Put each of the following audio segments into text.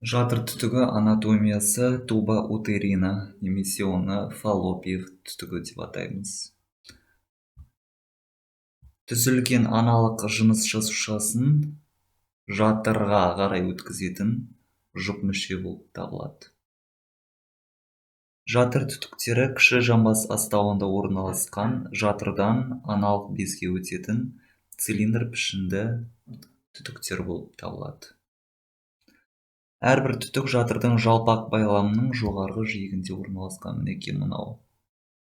Жатыр түтігі анатомиясы туба утерина немесе оны фаллопиев түтігі деп атаймыз. Түзілген аналық жыныс жасушасын жатырға қарай өткізетін жұп мүше болып табылады. Жатыр түтіктері кіші жамбас астауында орналасқан жатырдан аналық безге өтетін цилиндр пішінді түтіктер болып табылады. Әрбір түтік жатырдың жалпақ байламының жоғарғы жиегінде орналасқан. Мінекей мынау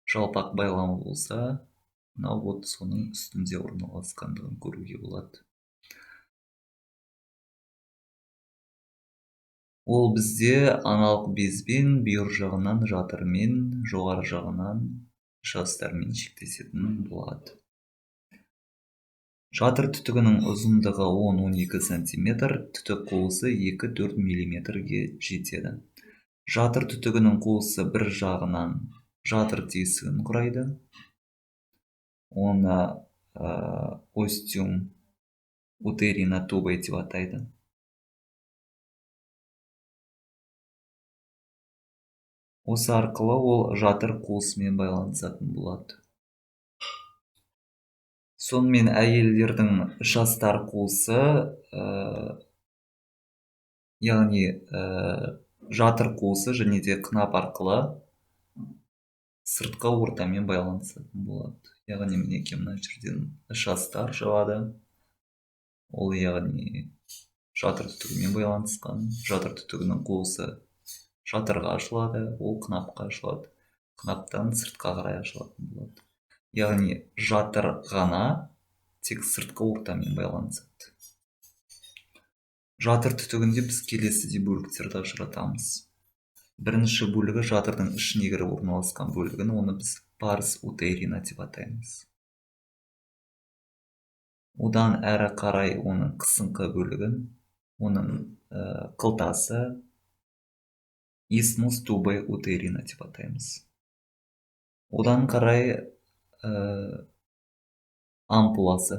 жалпақ байламы болса, мынау вот соның үстінде орналасқандығын көруге болады. Ол бізде аналық безбен бүйір жағынан жатырмен, жоғары жағынан жастармен шектесетін болады. Жатыр түтігінің ұзындығы 10-12 сантиметр, түтік қуысы 2-4 миллиметрге жетеді. Жатыр түтігінің қуысы бір жағынан жатыр тесігін құрайды. Оны остеум утерина тубы деп атайды. Осы арқылы ол жатыр қуысымен байланысатын болады. Сонымен әйелдердің жастар қуысы, яғни жатыр қуысы және де қынап арқылы сыртқы ортамен байланысатын болады. Яғни мінекей мына жерден жастар шығады. Ол яғни жатыр түтігімен байланысқан. Жатыр түтігінің қуысы жатырға ашылады, ол қынапқа ашылады. Қынаптан сыртқа қарай ашылатын болады. Яғни жатыр ғана тек сыртқы ортамен байланысады. Жатыр түтігінде біз келесідей бөліктерді ажыратамыз. Бірінші бөлігі жатырдың ішіне кіріп орналасқан бөлігін, оны біз парс утерина деп атаймыз. Одан әрі қарай оның қысыңқы бөлігін, оның қылтасы исмус тубы утерина деп атаймыз. Одан қарай ампуласы,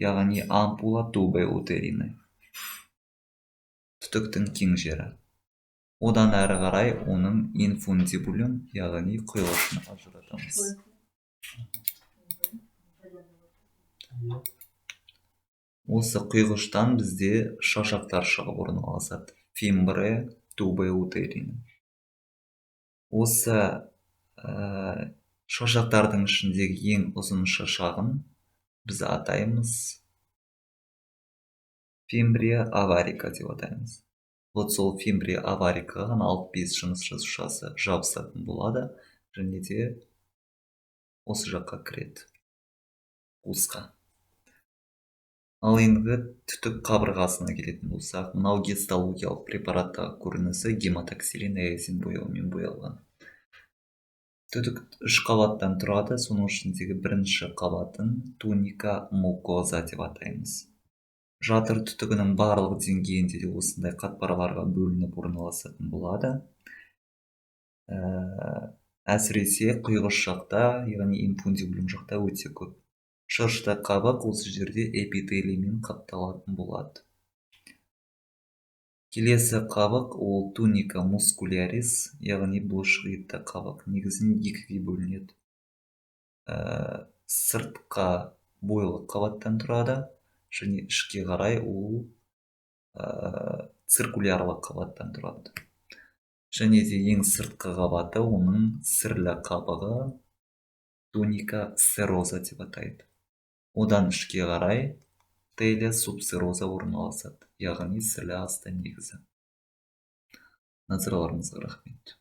яғни ампула тубы утерина, түтіктің кең жері. Одан әрі қарай оның инфундибулум, яғни құйғышын ажыратамыз. Осы құйғыштан бізде шашақтар шығып орналасады. Фимбре тубы утерина. Осы шашақтардың ішіндегі ең ұзын шашағын біз атаймыз фимбрия аварика деп атаймыз. Вот сол фимбрия аварикаға аналық без жыныс жасушасы жабысатын болады, және де осы жаққа кіреді, қуысқа. Ал енді түтік қабырғасына келетін болсақ, мынау гистологиялық препараттағы көрінісі гематоксилин эозин бояумен боялған. Түтік 3 қабаттан тұрады, соның ішіндегі бірінші қабатын туника мукоза деп атаймыз. Жатыр түтігінің барлық деңгейінде де осындай қатпарларға бөлініп орналасатын болады. Әсіресе құйғыш жақта, яғни инфундибулум жақта өте көп. Шырышты қабық осы жерде эпителиймен қапталатын болады. Келесі қабық ол туника мускулярис, яғни бұлшықетті қабық. Негізінен екіге бөлінеді. Сыртқа бойлық қабаттан тұрады, және ішке қарай ол циркулярлық қабаттан тұрады. Және де ең сыртқы қабаты оның сірлі қабығы туника сероза деп атайды. Одан ішке қарай теле субсероза орналасады, яғни сірлі асты негізі. Назарларыңызға рахмет.